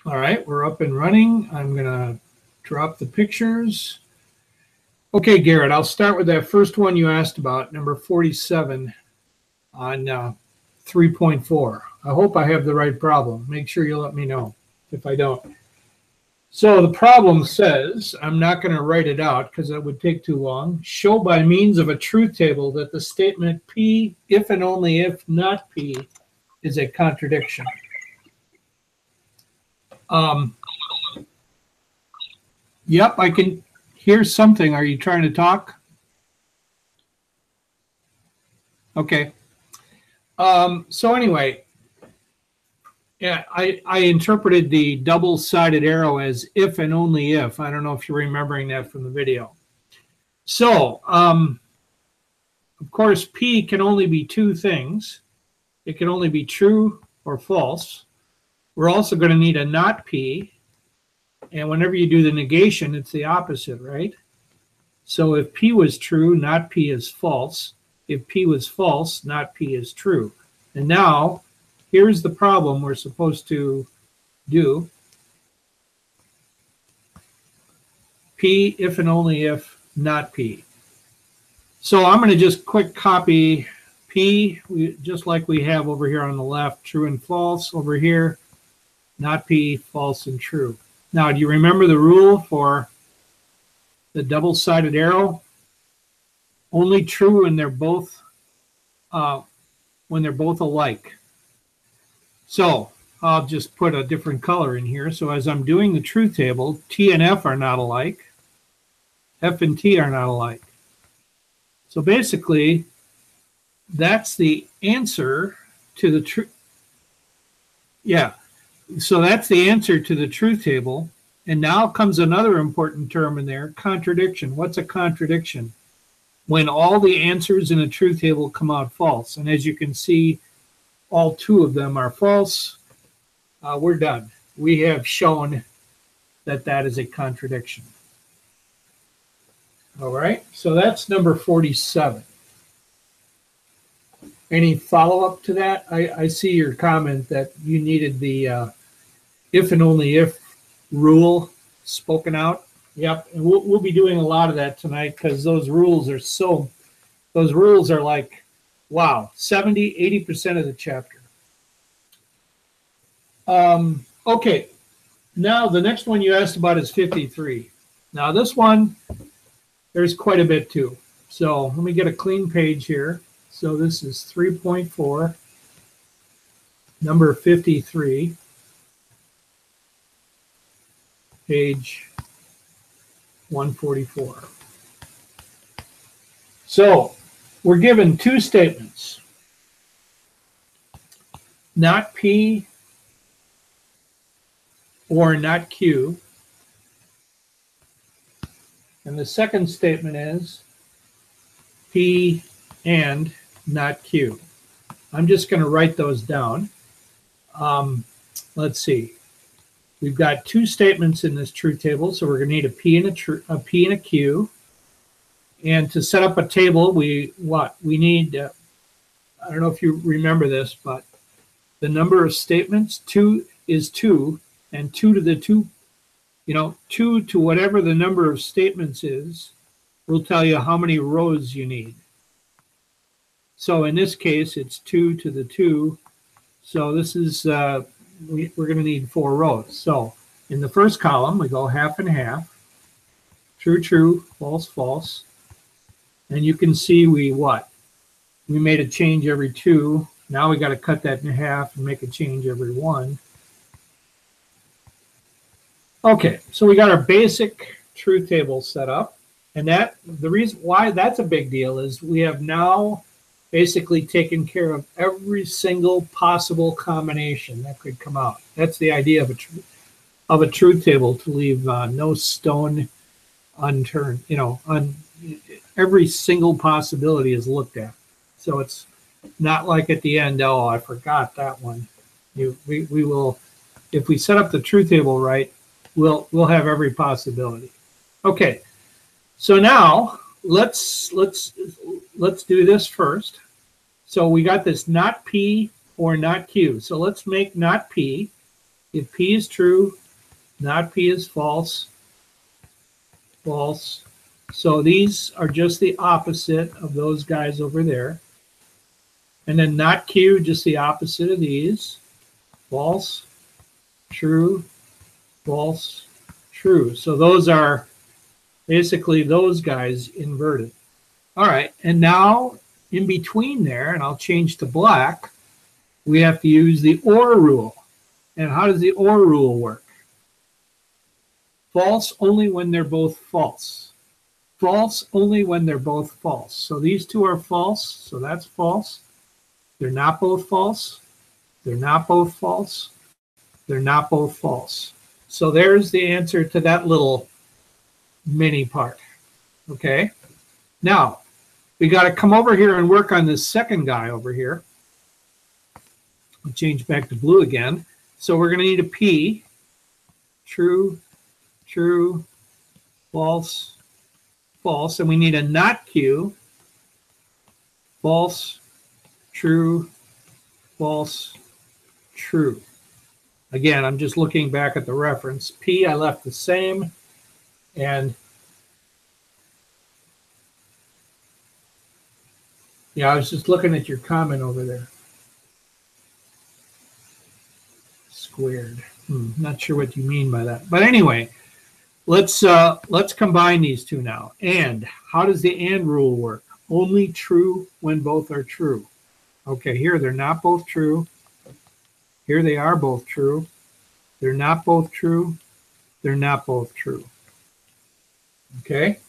All right, we're up and running. I'm going to drop the pictures. Okay, Garrett, I'll start with that first one you asked about, number 47 on 3.4. I hope I have the right problem. Make sure you let me know if I don't. So the problem says, I'm not going to write it out because that would take too long. Show by means of a truth table that the statement P, if and only if not P, is a contradiction. Yep, I can hear something. Are you trying to talk? Okay. So anyway, yeah, I interpreted the double-sided arrow as if and only if. I don't know if you're remembering that from the video. So, of course, P can only be two things. It can only be true or false. We're also going to need a not P. And whenever you do the negation, it's the opposite, right? So if P was true, not P is false. If P was false, not P is true. And now, here's the problem we're supposed to do. P, if and only if, not P. So I'm going to just quick copy P, just like we have over here on the left, true and false. Over here, not P, false and true. Now, do you remember the rule for the double-sided arrow? Only true when they're both alike. So I'll just put a different color in here. So as I'm doing the truth table, T and F are not alike. F and T are not alike. So basically, that's the answer to the truth. Yeah. So that's the answer to the truth table. And now comes another important term in there, contradiction. What's a contradiction? When all the answers in a truth table come out false. And as you can see, all two of them are false. We're done. We have shown that that is a contradiction. All right, so that's number 47. Any follow-up to that? I see your comment that you needed the if and only if rule spoken out. Yep, and we'll be doing a lot of that tonight because those rules are like, wow, 70, 80% of the chapter. Okay, now the next one you asked about is 53. Now this one, there's quite a bit too. So let me get a clean page here. So this is 3.4, number 53, page 144. So we're given two statements. Not P or not Q. And the second statement is P and not Q. I'm just going to write those down. Let's see. We've got two statements in this truth table, so we're going to need a P and a Q. And to set up a table, we need, I don't know if you remember this, but the number of statements, 2 is 2, and 2 to the 2, 2 to whatever the number of statements is, will tell you how many rows you need. So in this case, it's 2 to the 2. So this is, we're going to need 4 rows. So in the first column, we go half and half. True, true, false, false. And you can see we made a change every 2. Now we got to cut that in half and make a change every 1. Okay, so we got our basic truth table set up. And that the reason why that's a big deal is we have now basically taken care of every single possible combination that could come out. That's the idea of a truth table, to leave no stone unturned. Every single possibility is looked at. So it's not like at the end, oh, I forgot that one. We will, if we set up the truth table right, we'll have every possibility. Okay, so now let's do this first. So we got this not P or not Q. So let's make not P. If P is true, not P is false, false. So these are just the opposite of those guys over there. And then not Q, just the opposite of these. False, true, false, true. So those are basically those guys inverted. All right, and now in between there, and I'll change to black, we have to use the OR rule. And how does the OR rule work? False only when they're both false. False only when they're both false. So these two are false, so that's false. They're not both false. They're not both false. They're not both false. So there's the answer to that little mini part. Okay? Now, we got to come over here and work on this second guy over here. I'll change back to blue again. So we're going to need a P. True, true, false, false. And we need a not Q. False, true, false, true. Again, I'm just looking back at the reference. P I left the same. And yeah, I was just looking at your comment over there. Squared. Not sure what you mean by that. But anyway, let's combine these two now. And how does the and rule work? Only true when both are true. Okay, here they're not both true. Here they are both true. They're not both true. They're not both true. Okay?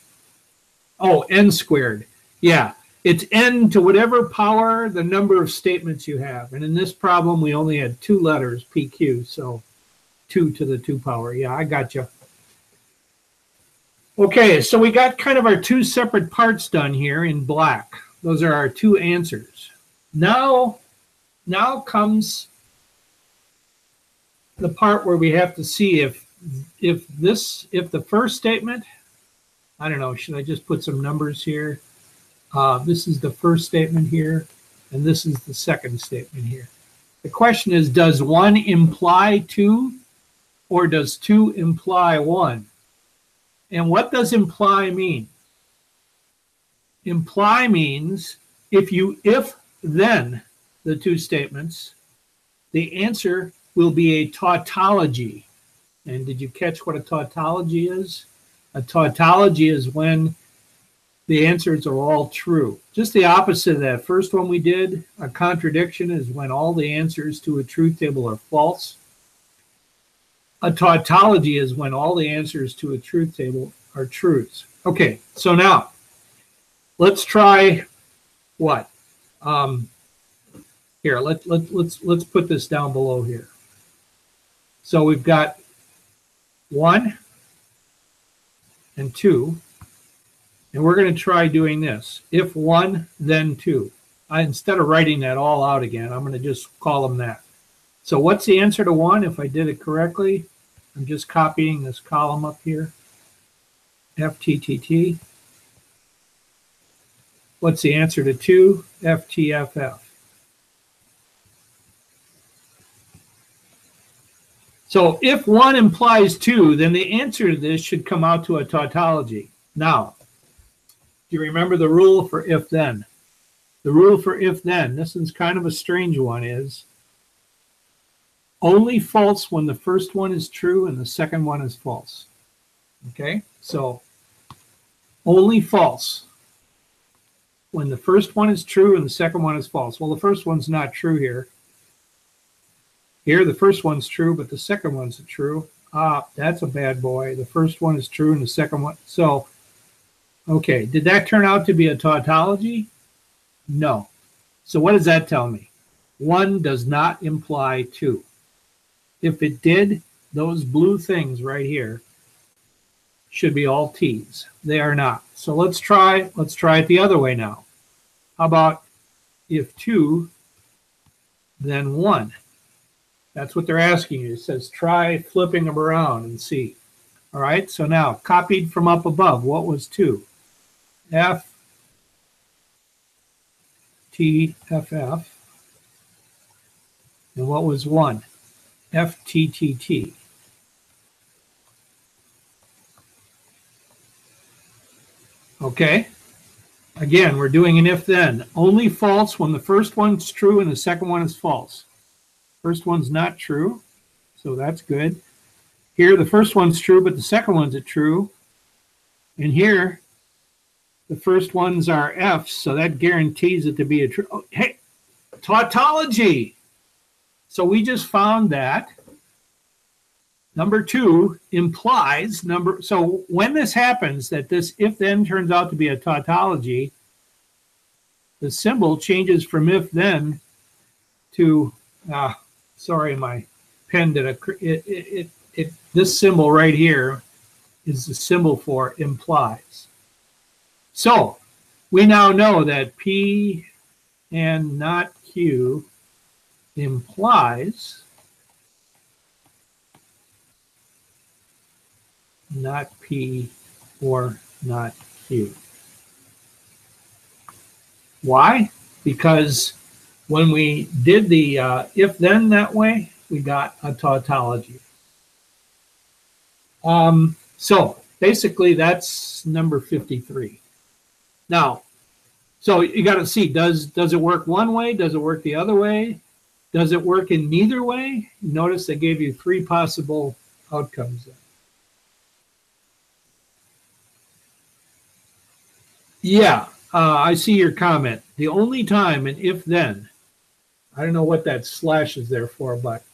Oh, n squared. Yeah, it's n to whatever power the number of statements you have. And in this problem, we only had 2 letters, PQ, so 2 to the 2 power. Yeah, I got you. Okay, so we got kind of our 2 separate parts done here in black. Those are our 2 answers. Now comes the part where we have to see if the first statement, I don't know, should I just put some numbers here? This is the first statement here, and this is the second statement here. The question is, does 1 imply 2, or does 2 imply 1? And what does imply mean? Imply means if then the 2 statements, the answer will be a tautology. And did you catch what a tautology is? A tautology is when the answers are all true. Just the opposite of that first one we did. A contradiction is when all the answers to a truth table are false. A tautology is when all the answers to a truth table are truths. Okay, so now let's try what? Here, let's put this down below here. So we've got 1 and 2, and we're going to try doing this. If 1, then 2. Instead of writing that all out again, I'm going to just call them that. So what's the answer to 1 if I did it correctly? I'm just copying this column up here. FTTT. What's the answer to 2? FTFF. So if 1 implies 2, then the answer to this should come out to a tautology. Now, do you remember the rule for if-then? The rule for if-then, this one's kind of a strange one, is only false when the first one is true and the second one is false. Okay, so only false when the first one is true and the second one is false. Well, the first one's not true here. Here, the first one's true, but the second one's true. That's a bad boy. The first one is true and the second one. So, okay, did that turn out to be a tautology? No. So what does that tell me? 1 does not imply 2. If it did, those blue things right here should be all T's. They are not. So let's try it the other way now. How about if 2, then 1? That's what they're asking you. It says try flipping them around and see. All right, so now copied from up above, what was 2? F, T, F, F. And what was 1? FTTT. Okay. Again, we're doing an if-then. Only false when the first one's true and the second one is false. First one's not true, so that's good. Here, the first one's true, but the second one's a true. And here, the first ones are F's, so that guarantees it to be a true. Oh, hey, tautology. So we just found that number 2 implies number. So when this happens, that this if-then turns out to be a tautology, the symbol changes from if-then to, sorry, my pen did this symbol right here is the symbol for implies. So we now know that P and not Q implies not P or not Q. Why? Because when we did the if-then that way, we got a tautology. So basically that's number 53. Now, so you got to see, does it work one way? Does it work the other way? Does it work in neither way? Notice they gave you 3 possible outcomes there. Yeah, I see your comment. The only time an if-then, I don't know what that slash is there for, but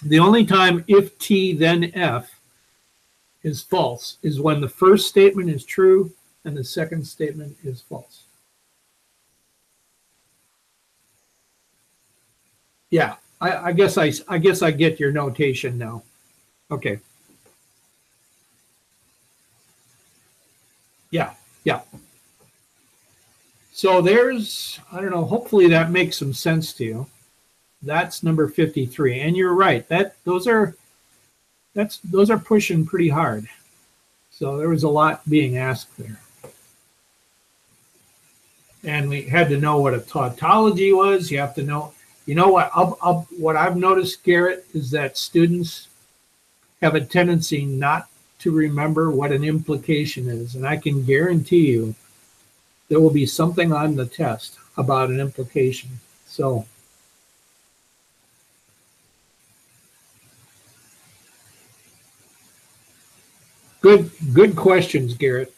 the only time if T then F is false is when the first statement is true and the second statement is false. Yeah, I guess I get your notation now. Okay. Yeah. So there's, I don't know, hopefully that makes some sense to you. That's number 53. And you're right, those are pushing pretty hard. So there was a lot being asked there. And we had to know what a tautology was. You have to know, you know what, what I've noticed, Garrett, is that students have a tendency not to remember what an implication is. And I can guarantee you there will be something on the test about an implication. So good questions, Garrett.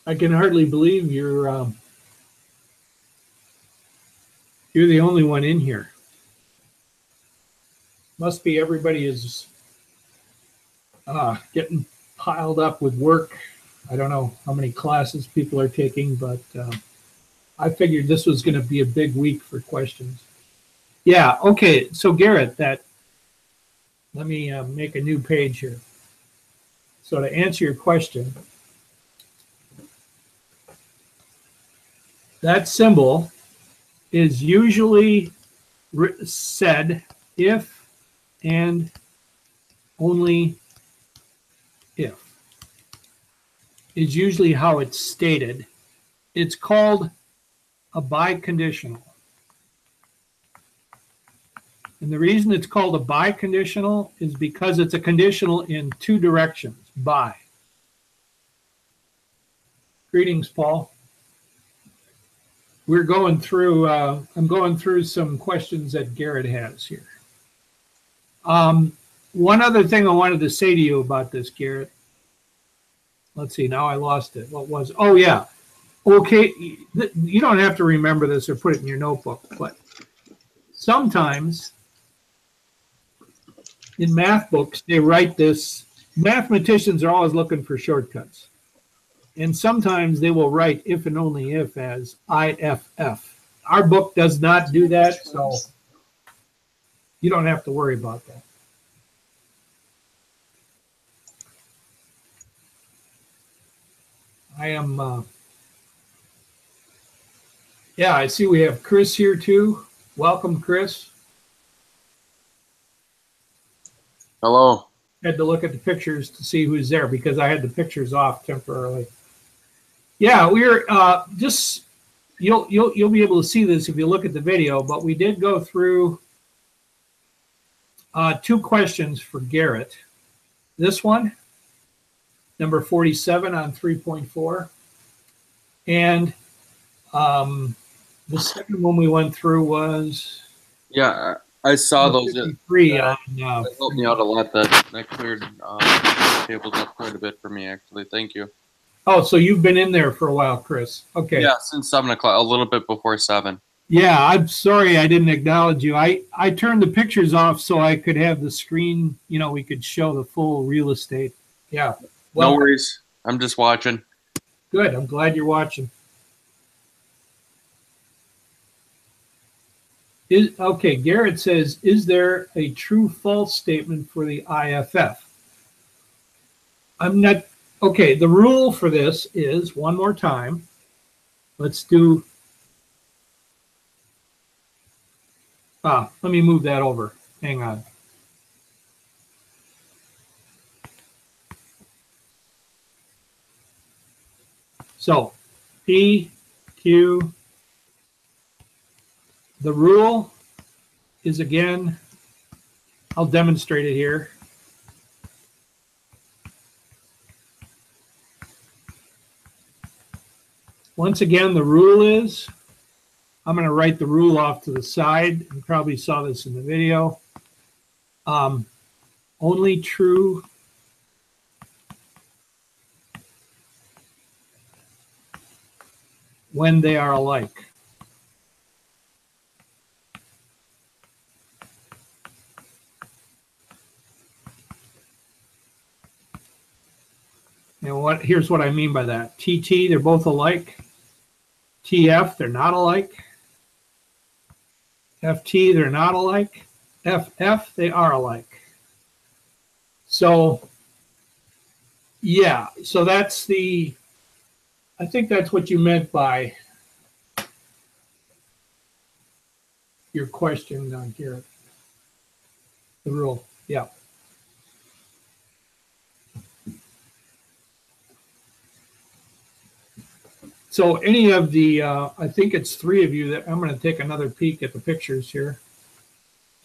I can hardly believe you're the only one in here. Must be everybody is getting piled up with work. I don't know how many classes people are taking, but I figured this was going to be a big week for questions. Yeah, okay. So Garrett, let me make a new page here. So to answer your question, that symbol is usually said if and only if. Is usually how it's stated. It's called a biconditional. And the reason it's called a biconditional is because it's a conditional in 2 directions, bi. Greetings, Paul. We're going through, I'm going through some questions that Garrett has here. One other thing I wanted to say to you about this, Garrett. Let's see, now I lost it. What was, oh yeah. Okay, you don't have to remember this or put it in your notebook, but sometimes in math books, they write this. Mathematicians are always looking for shortcuts. And sometimes they will write if and only if as IFF. Our book does not do that, so you don't have to worry about that. I am, yeah, I see we have Chris here too. Welcome, Chris. Hello. Had to look at the pictures to see who's there because I had the pictures off temporarily. Yeah, we're just, you'll be able to see this if you look at the video, but we did go through Two questions for Garrett. This one, number 47 on 3.4. And the second one we went through was Yeah, I saw those. 53 on. That helped me out a lot. That cleared tables up quite a bit for me, actually. Thank you. Oh, so you've been in there for a while, Chris. Okay. Yeah, since 7 o'clock, a little bit before 7. Yeah, I'm sorry I didn't acknowledge you. I turned the pictures off so I could have the screen, we could show the full real estate. Yeah. Well, no worries. I'm just watching. Good. I'm glad you're watching. Okay, Garrett says, is there a true-false statement for the IFF? I'm not. Okay, the rule for this is, one more time, let's do. Let me move that over. Hang on. So, P, Q, the rule is, again, I'll demonstrate it here. Once again, the rule is, I'm going to write the rule off to the side. You probably saw this in the video. Only true when they are alike. And here's what I mean by that. TT, they're both alike. TF, they're not alike. FT, they're not alike. FF, they are alike. So, yeah, so that's I think that's what you meant by your question down here. The rule, yeah. So any of the, I think it's 3 of you that I'm going to take another peek at the pictures here,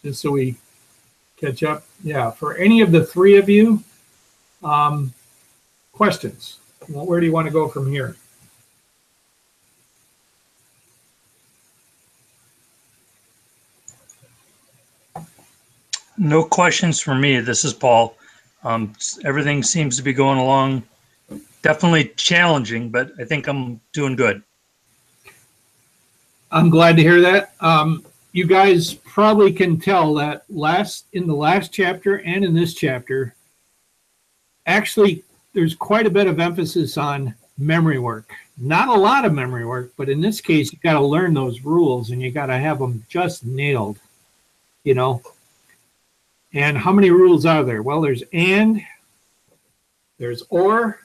just so we catch up. Yeah, for any of the 3 of you, questions. Well, where do you want to go from here? No questions for me. This is Paul. Everything seems to be going along. Definitely challenging, but I think I'm doing good. I'm glad to hear that. You guys probably can tell that in the last chapter and in this chapter, actually, there's quite a bit of emphasis on memory work. Not a lot of memory work, but in this case, you got to learn those rules and you got to have them just nailed, And how many rules are there? Well, there's and, there's or,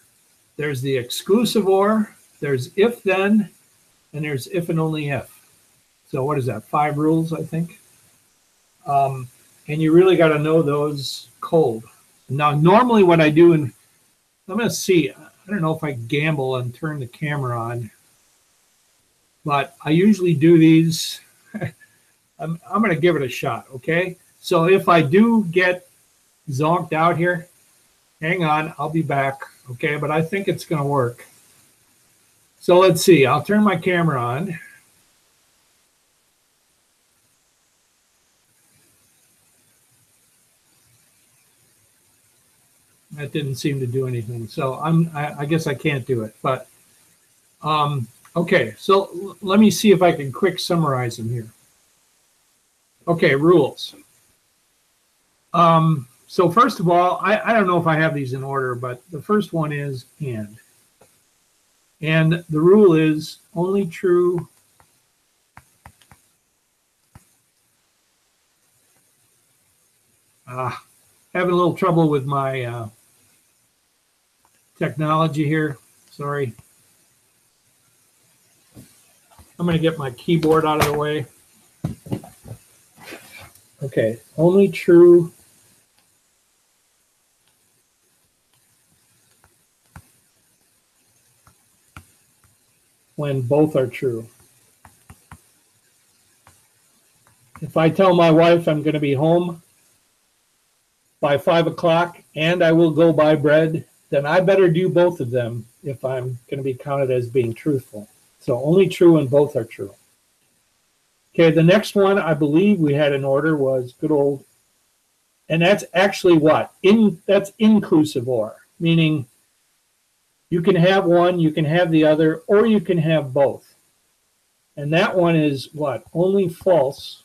there's the exclusive or, there's if then, and there's if and only if. So what is that, 5 rules, I think? And you really got to know those cold. Now, normally what I do, and I'm going to see, I don't know if I gamble and turn the camera on, but I usually do these. I'm going to give it a shot, okay? So if I do get zonked out here, hang on, I'll be back, okay? But I think it's going to work. So let's see. I'll turn my camera on. That didn't seem to do anything. So I guess I can't do it. But okay, so let me see if I can quick summarize them here. Okay, rules. So first of all, I don't know if I have these in order, but the first one is and. And the rule is only true having a little trouble with my technology here. Sorry. I'm going to get my keyboard out of the way. Okay, only true when both are true. If I tell my wife I'm going to be home by 5 o'clock and I will go buy bread, then I better do both of them if I'm going to be counted as being truthful. So only true and both are true. Okay, the next one I believe we had in order was good old, and that's actually what? That's inclusive or, meaning you can have one, you can have the other, or you can have both. And that one is what? Only false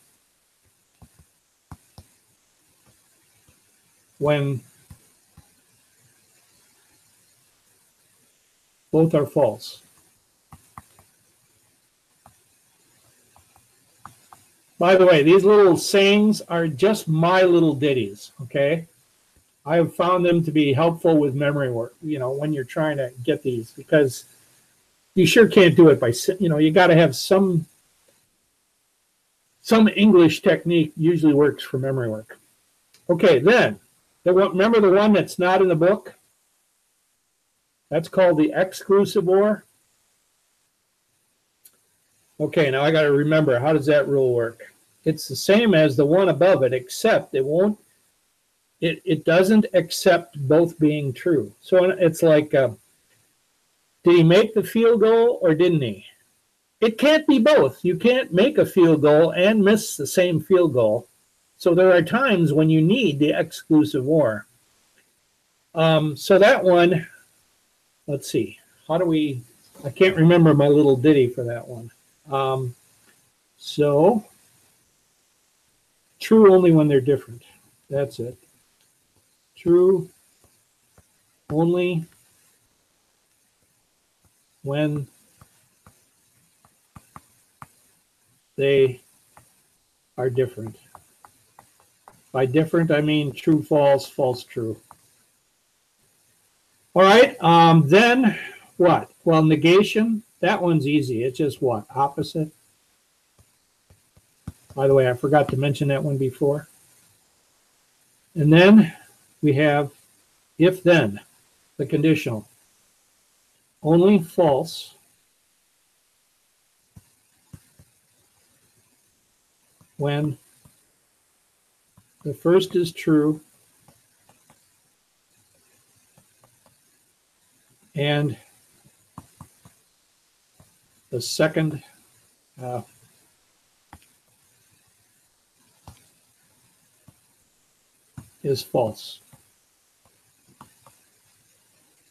when both are false. By the way, these little sayings are just my little ditties, okay? I have found them to be helpful with memory work, you know, when you're trying to get these, because you sure can't do it by, you know, you got to have some English technique usually works for memory work. Okay, then, remember the one that's not in the book? That's called the exclusive or. Okay, now I got to remember, how does that rule work? It's the same as the one above it, except it doesn't accept both being true. So it's like, did he make the field goal or didn't he? It can't be both. You can't make a field goal and miss the same field goal. So there are times when you need the exclusive or. So that one, let's see, how do we, I can't remember my little ditty for that one. So true only when they're different. That's it. True only when they are different. By different, I mean true, false, false, true. All right, then what? Well, negation, that one's easy. It's just what? Opposite. By the way, I forgot to mention that one before. And then we have if then, the conditional. Only false when the first is true and the second is false.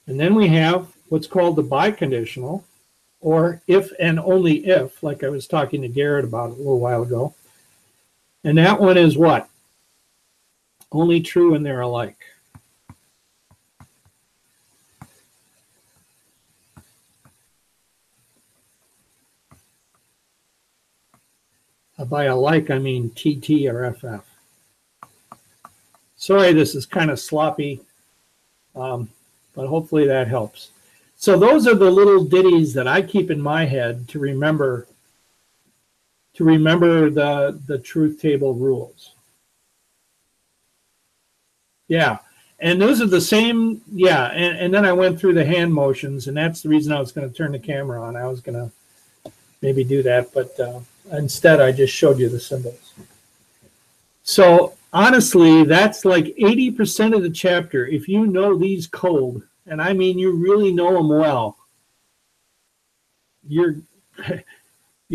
And then we have what's called the biconditional, or if and only if, like I was talking to Garrett about a little while ago. And that one is what? Only true when they're alike. By alike, I mean TT or FF. Sorry, this is kind of sloppy, but hopefully that helps. So those are the little ditties that I keep in my head to remember the truth table rules. Yeah, and those are the same, yeah, and then I went through the hand motions, and that's the reason I was going to turn the camera on. I was going to maybe do that, but instead I just showed you the symbols. So honestly, that's like 80% of the chapter. If you know these cold, and I mean you really know them well, you've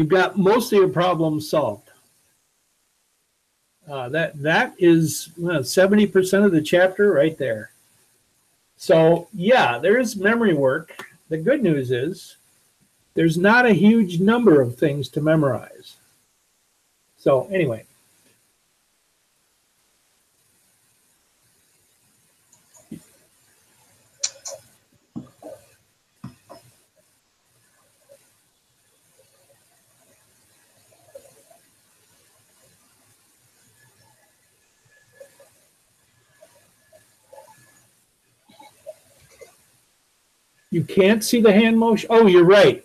got most of your problems solved. That is 70% of the chapter right there. So yeah, there is memory work. The good news is there's not a huge number of things to memorize. So anyway. You can't see the hand motion? Oh, you're right.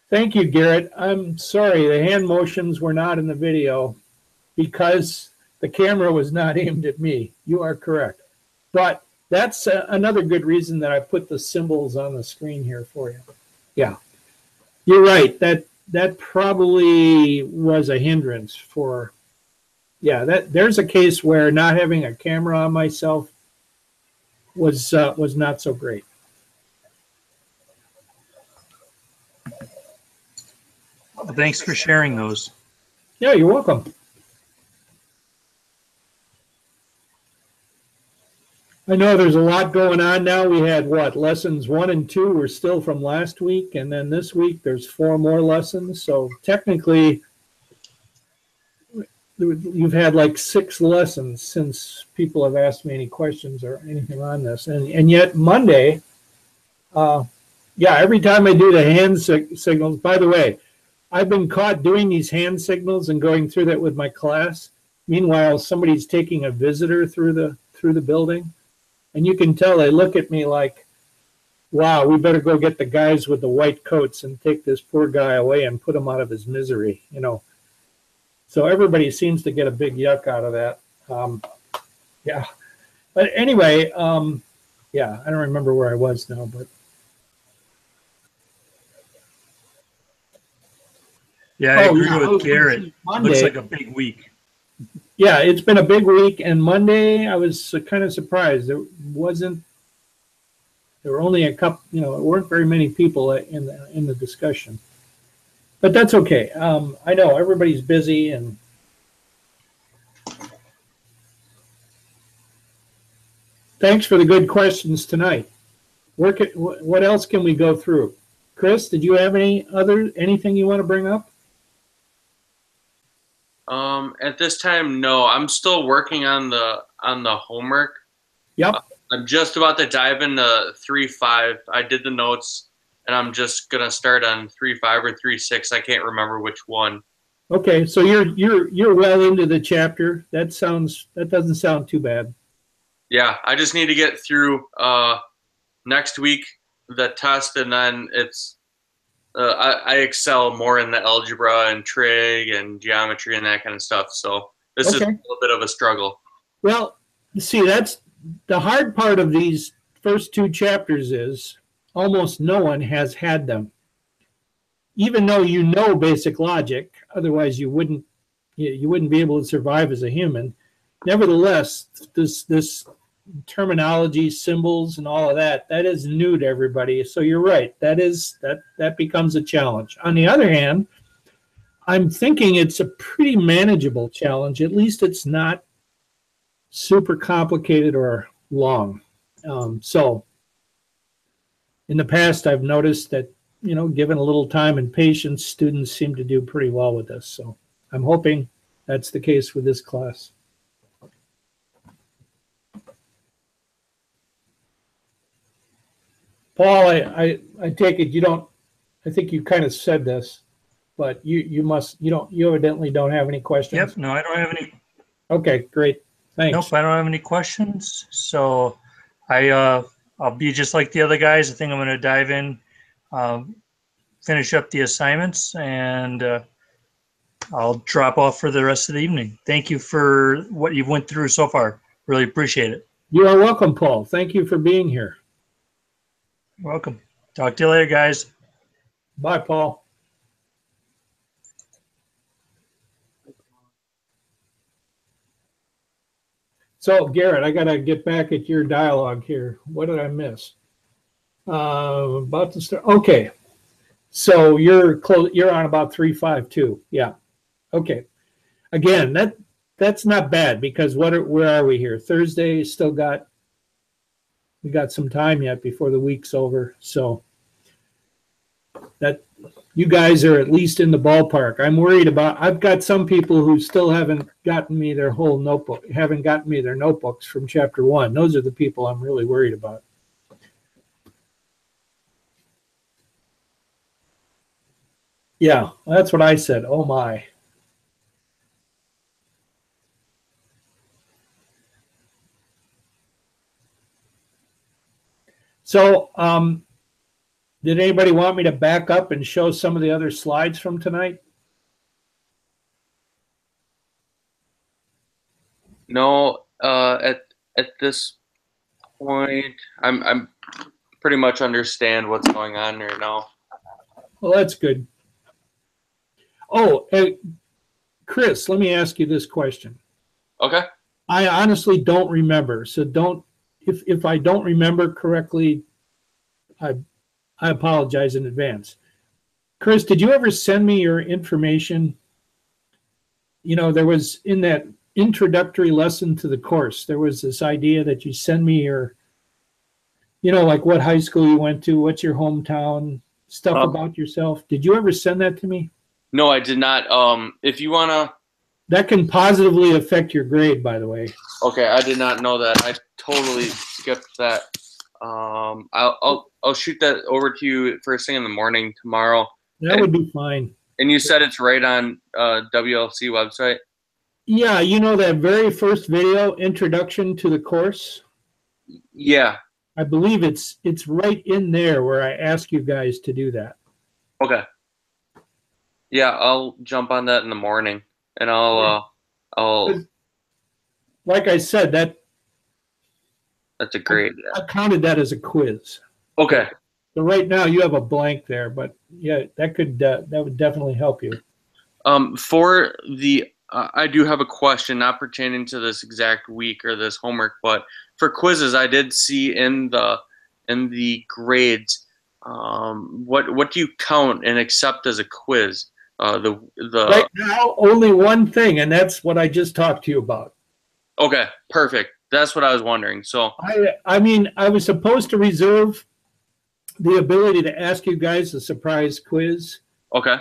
Thank you, Garrett. I'm sorry, the hand motions were not in the video because the camera was not aimed at me. You are correct. But that's another good reason that I put the symbols on the screen here for you. Yeah, you're right. That probably was a hindrance for Yeah, there's a case where not having a camera on myself was not so great. Well, thanks for sharing those. Yeah, you're welcome. I know there's a lot going on now. We had what, lessons 1 and 2 were still from last week, and then this week there's 4 more lessons. So technically, you've had like 6 lessons since people have asked me any questions or anything on this, and yet Monday, yeah, every time I do the hand signals. By the way, I've been caught doing these hand signals and going through that with my class. Meanwhile, somebody's taking a visitor through the building. And you can tell they look at me like, wow, we better go get the guys with the white coats and take this poor guy away and put him out of his misery, you know. So everybody seems to get a big yuck out of that. Yeah. But anyway, yeah, I don't remember where I was now, but. Yeah, I agree with Garrett. Monday, looks like a big week. Yeah, it's been a big week, and Monday I was kind of surprised. There were only a couple, you know, there weren't very many people in the discussion, but that's okay. I know everybody's busy, and thanks for the good questions tonight. What else can we go through? Chris, did you have anything you want to bring up? At this time, no. I'm still working on the homework. Yep. I'm just about to dive into 3.5. I did the notes, and I'm just gonna start on 3.5 or 3.6. I can't remember which one. Okay, so you're well into the chapter. That doesn't sound too bad. Yeah, I just need to get through next week the test, and then it's I excel more in the algebra and trig and geometry and that kind of stuff. So this is a little bit of a struggle. Well, see, that's the hard part of these first 2 chapters is almost no one has had them. Even though you know basic logic, otherwise you wouldn't be able to survive as a human. Nevertheless, this terminology, symbols, and all of that is new to everybody. So you're right. That becomes a challenge. On the other hand, I'm thinking it's a pretty manageable challenge. At least it's not super complicated or long. So in the past, I've noticed that, you know, given a little time and patience, students seem to do pretty well with this. So I'm hoping that's the case with this class. Paul, I take it you don't. I think you kind of said this, but you evidently don't have any questions. Yep. No, I don't have any. Okay, great. Thanks. Nope, I don't have any questions. So I'll be just like the other guys. I think I'm going to dive in, finish up the assignments, and I'll drop off for the rest of the evening. Thank you for what you've went through so far. Really appreciate it. You are welcome, Paul. Thank you for being here. You're welcome. Talk to you later, guys. Bye, Paul. So, Garrett, I got to get back at your dialogue here. What did I miss? About to start. Okay. So you're on about 3.5.2. Yeah. Okay. Again, that's not bad because where are we here? Thursday, we got some time yet before the week's over. So that you guys are at least in the ballpark. I'm worried about, I've got some people who still haven't gotten me their whole notebook, haven't gotten me their notebooks from chapter 1. Those are the people I'm really worried about. Yeah, that's what I said. Oh my. So, did anybody want me to back up and show some of the other slides from tonight? No, at this point, I'm pretty much understand what's going on right now. Well, that's good. Oh, hey, Chris, let me ask you this question. Okay. I honestly don't remember. So if I don't remember correctly, I apologize in advance. Chris, did you ever send me your information? You know, there was in that introductory lesson to the course, there was this idea that you send me your, you know, like what high school you went to, what's your hometown, stuff about yourself. Did you ever send that to me? No, I did not. If you wanna, that can positively affect your grade, by the way. Okay, I did not know that. I totally skipped that. I'll shoot that over to you first thing in the morning tomorrow. That would be fine. And you said it's right on WLC website? Yeah, you know that very first video, introduction to the course? Yeah. I believe it's right in there where I ask you guys to do that. Okay. Yeah, I'll jump on that in the morning, and I'll like I said, that's a great. I counted that as a quiz. Okay. So right now you have a blank there, but yeah, that would definitely help you. For the I do have a question, not pertaining to this exact week or this homework, but for quizzes, I did see in the grades, what do you count and accept as a quiz? Right now, only one thing, and that's what I just talked to you about. Okay, perfect. That's what I was wondering. So I mean, I was supposed to reserve the ability to ask you guys a surprise quiz. Okay.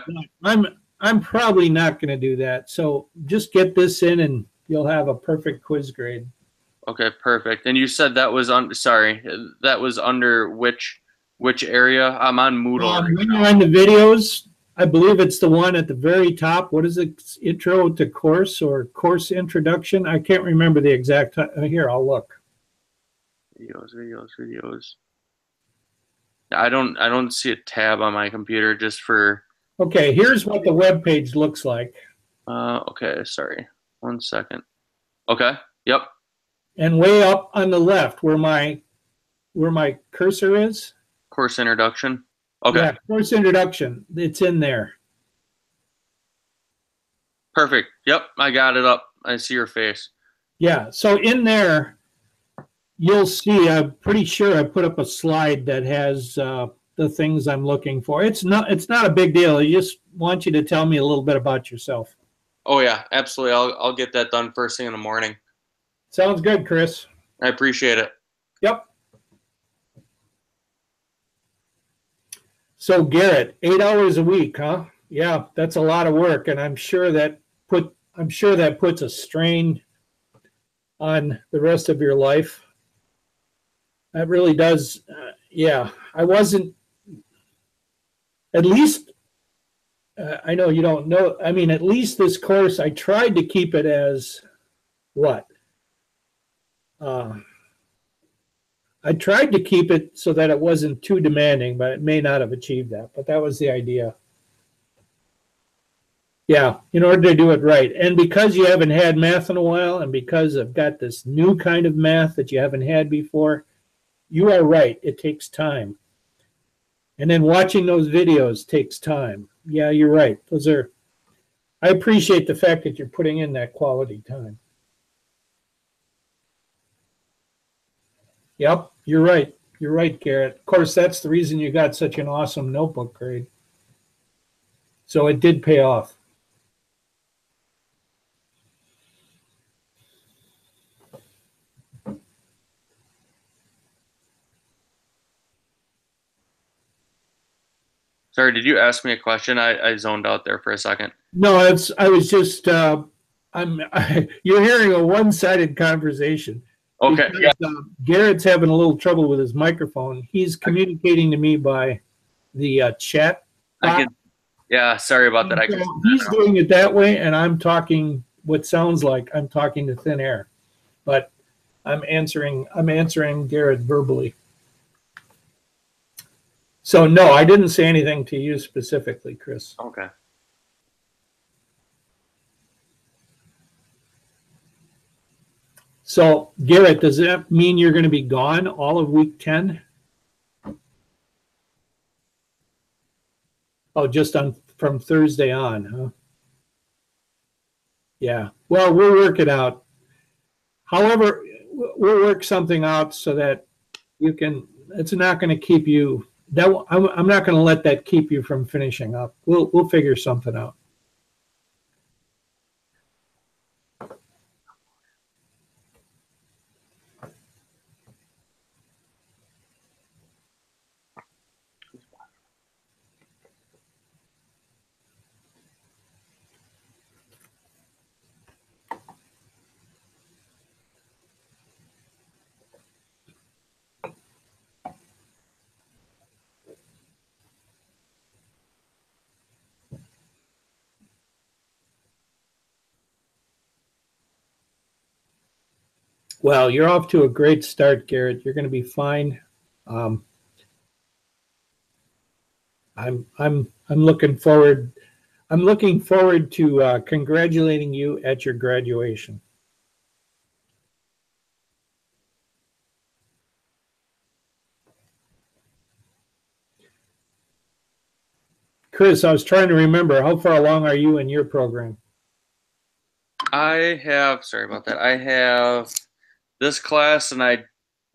I'm probably not going to do that. So just get this in, and you'll have a perfect quiz grade. Okay, perfect. And you said that was that was under which area? I'm on Moodle. When you're on the videos, I believe it's the one at the very top. What is it? Intro to course or course introduction? I can't remember the exact time. Here, I'll look. Videos. I don't see a tab on my computer just for. Okay, here's what the web page looks like. Okay, sorry. 1 second. Okay. Yep. And way up on the left, where my cursor is. Course introduction. Okay. Yeah, course introduction. It's in there. Perfect. Yep, I got it up. I see your face. Yeah. So in there, you'll see. I'm pretty sure I put up a slide that has the things I'm looking for. It's not a big deal. I just want you to tell me a little bit about yourself. Oh yeah, absolutely. I'll get that done first thing in the morning. Sounds good, Chris. I appreciate it. Yep. So Garrett, 8 hours a week, huh? Yeah, that's a lot of work, and I'm sure that puts a strain on the rest of your life. That really does. Yeah, I wasn't. At least I know you don't know. I mean, at least this course, I tried to keep it as what? I tried to keep it so that it wasn't too demanding, but it may not have achieved that. But that was the idea. Yeah, in order to do it right. And because you haven't had math in a while, and because I've got this new kind of math that you haven't had before, you are right. It takes time. And then watching those videos takes time. Yeah, you're right. I appreciate the fact that you're putting in that quality time. Yep, you're right. You're right, Garrett. Of course, that's the reason you got such an awesome notebook grade. So it did pay off. Sorry, did you ask me a question? I zoned out there for a second. No, I was just you're hearing a one-sided conversation. Okay. Because, yeah. Garrett's having a little trouble with his microphone. He's communicating to me by the chat. Yeah, sorry about that. He's doing it that way, and I'm talking what sounds like I'm talking to thin air, but I'm answering Garrett verbally. So no, I didn't say anything to you specifically, Chris. Okay. So, Garrett, does that mean you're going to be gone all of week 10? Oh, just from Thursday on, huh? Yeah. Well, we'll work it out. However, we'll work something out so that you can, it's not going to keep you, I'm not going to let that keep you from finishing up. We'll figure something out. Well, you're off to a great start, Garrett. You're going to be fine. I'm looking forward. I'm looking forward to congratulating you at your graduation. Chris, I was trying to remember, how far along are you in your program? I have, sorry about that. I have this class, and I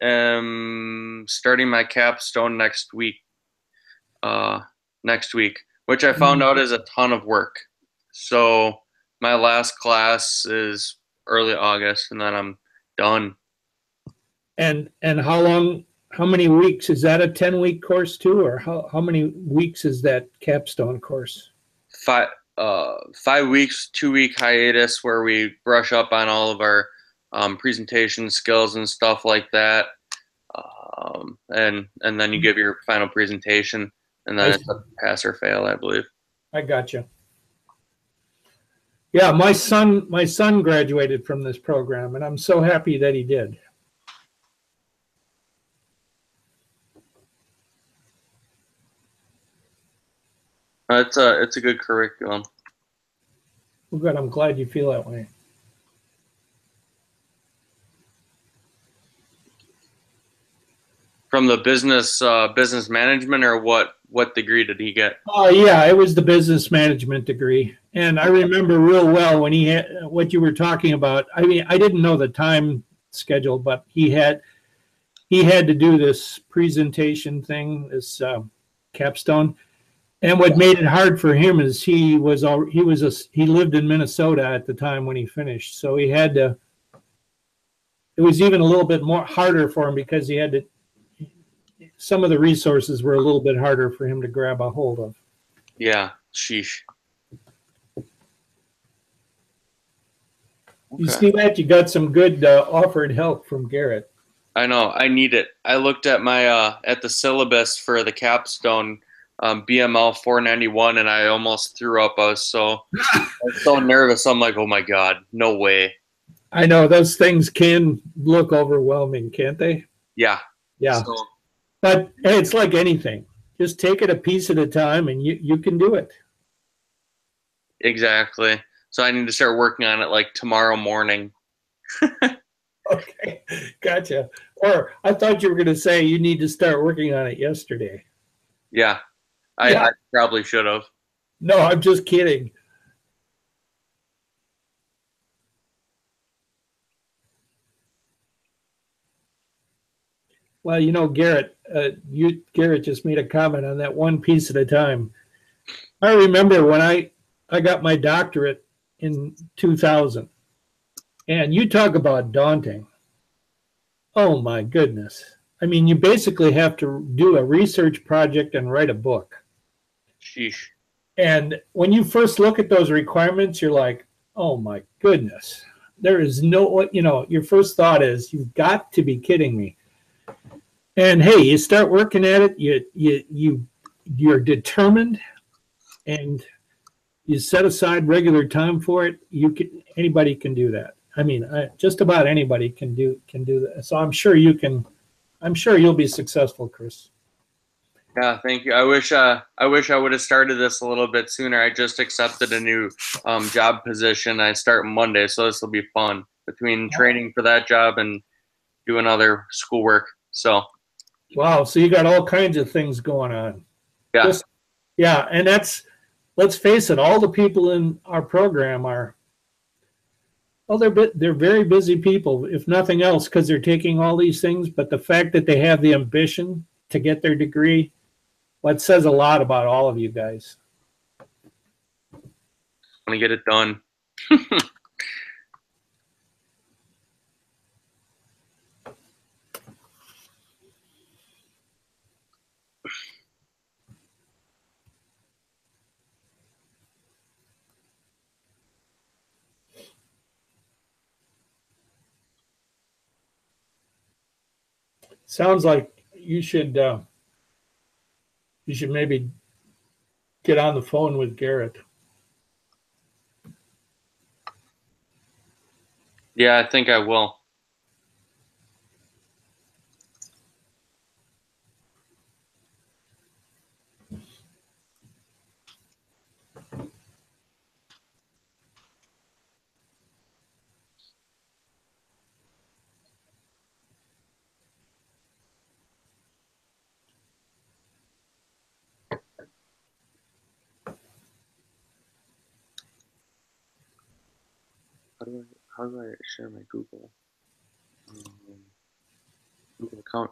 am starting my capstone next week. Which I found out is a ton of work. So my last class is early August, and then I'm done. And how long? How many weeks? Is that a 10-week course too, or how many weeks is that capstone course? 5 weeks, 2-week hiatus where we brush up on all of our presentation skills and stuff like that, and then you give your final presentation, and then it's a pass or fail, I believe. I got you. Yeah, my son graduated from this program, and I'm so happy that he did. It's a good curriculum. Well, good. I'm glad you feel that way. From the business management, or what degree did he get? Oh, yeah, it was the business management degree. And I remember real well when he had what you were talking about. I mean, I didn't know the time schedule, but he had to do this presentation thing, this capstone. And what made it hard for him is he lived in Minnesota at the time when he finished. So he had to, it was even a little bit more harder for him because he had to, some of the resources were a little bit harder for him to grab a hold of. Yeah, sheesh. You see that? You got some good offered help from Garrett. I know. I need it. I looked at my at the syllabus for the capstone, BML 491, and I almost threw up. I was so nervous. I'm like, oh my God, no way. I know those things can look overwhelming, can't they? Yeah. Yeah. So, but hey, it's like anything. Just take it a piece at a time, and you can do it. Exactly. So I need to start working on it like tomorrow morning. Okay, gotcha. Or I thought you were going to say you need to start working on it yesterday. Yeah, I probably should have. No, I'm just kidding. Well, you know, Garrett, Garrett just made a comment on that one piece at a time. I remember when I got my doctorate in 2000, and you talk about daunting. Oh my goodness. I mean, you basically have to do a research project and write a book. Sheesh. And when you first look at those requirements, you're like, oh my goodness. There is no, you know, your first thought is, you've got to be kidding me. And hey, you start working at it, you're determined, and you set aside regular time for it. Anybody can do that. I mean, just about anybody can do that. So I'm sure you'll be successful, Chris. Yeah, thank you. I wish I would have started this a little bit sooner. I just accepted a new job position. I start Monday, so this will be fun between training for that job and doing other schoolwork. So. Wow, so you got all kinds of things going on. Yeah. And let's face it, all the people in our program Well, they're very busy people, if nothing else, because they're taking all these things. But the fact that they have the ambition to get their degree, well, it says a lot about all of you guys. Want to get it done. Sounds like you should maybe get on the phone with Garrett. Yeah, I think I will. How do I share my Google account?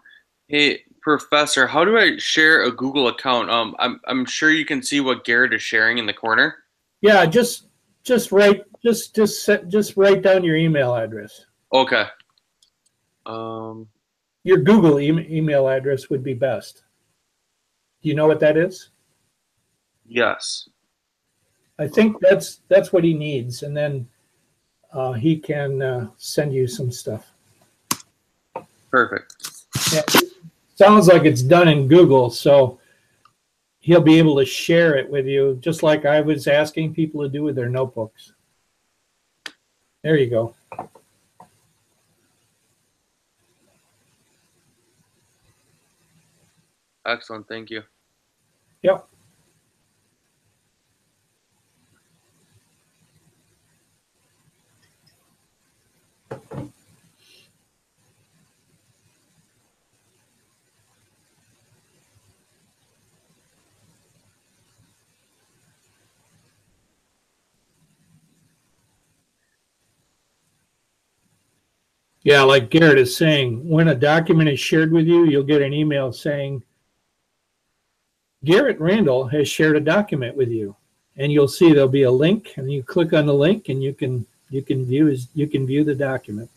Hey, Professor, how do I share a Google account? I'm sure you can see what Garrett is sharing in the corner. Yeah, just write write down your email address. Okay. Your Google email address would be best. Do you know what that is? Yes. I think that's what he needs, and then he can send you some stuff. Perfect. Yeah, sounds like it's done in Google, so he'll be able to share it with you, just like I was asking people to do with their notebooks. There you go. Excellent. Thank you. Yep. Yeah, like Garrett is saying, when a document is shared with you, you'll get an email saying, Garrett Randall has shared a document with you. And you'll see there'll be a link, and you click on the link and you can view the document.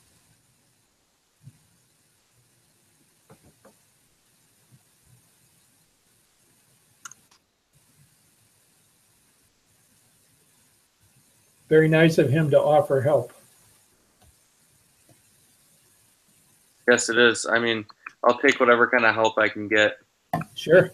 Very nice of him to offer help. Yes, it is. I mean, I'll take whatever kind of help I can get. Sure.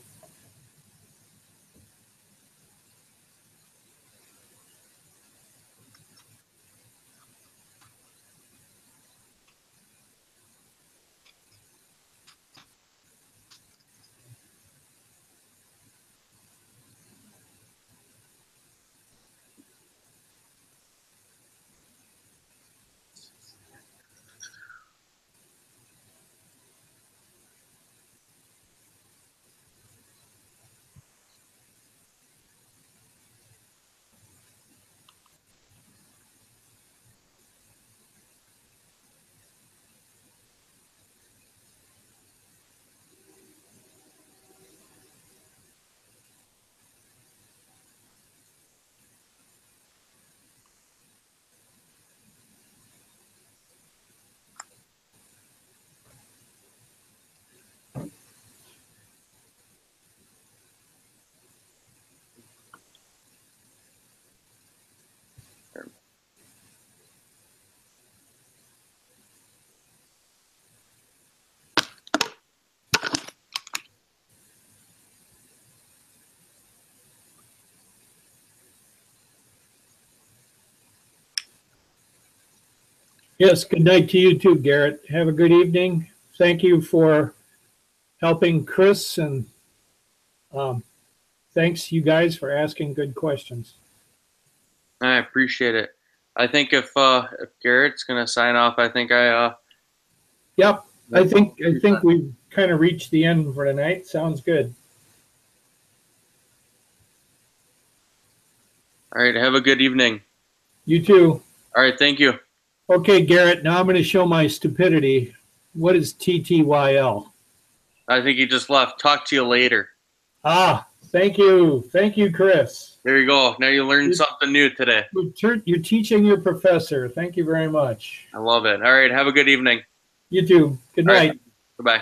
Yes, good night to you too, Garrett. Have a good evening. Thank you for helping Chris, and thanks you guys for asking good questions. I appreciate it. I think if Garrett's gonna sign off, I think Yep, I think we've kind of reached the end for tonight. Sounds good. All right. Have a good evening. You too. All right. Thank you. Okay, Garrett, now I'm going to show my stupidity. What is TTYL? I think he just left. Talk to you later. Ah, thank you. Thank you, Chris. There you go. Now you learned something new today. You're teaching your professor. Thank you very much. I love it. All right. Have a good evening. You too. Good All night. right. Goodbye.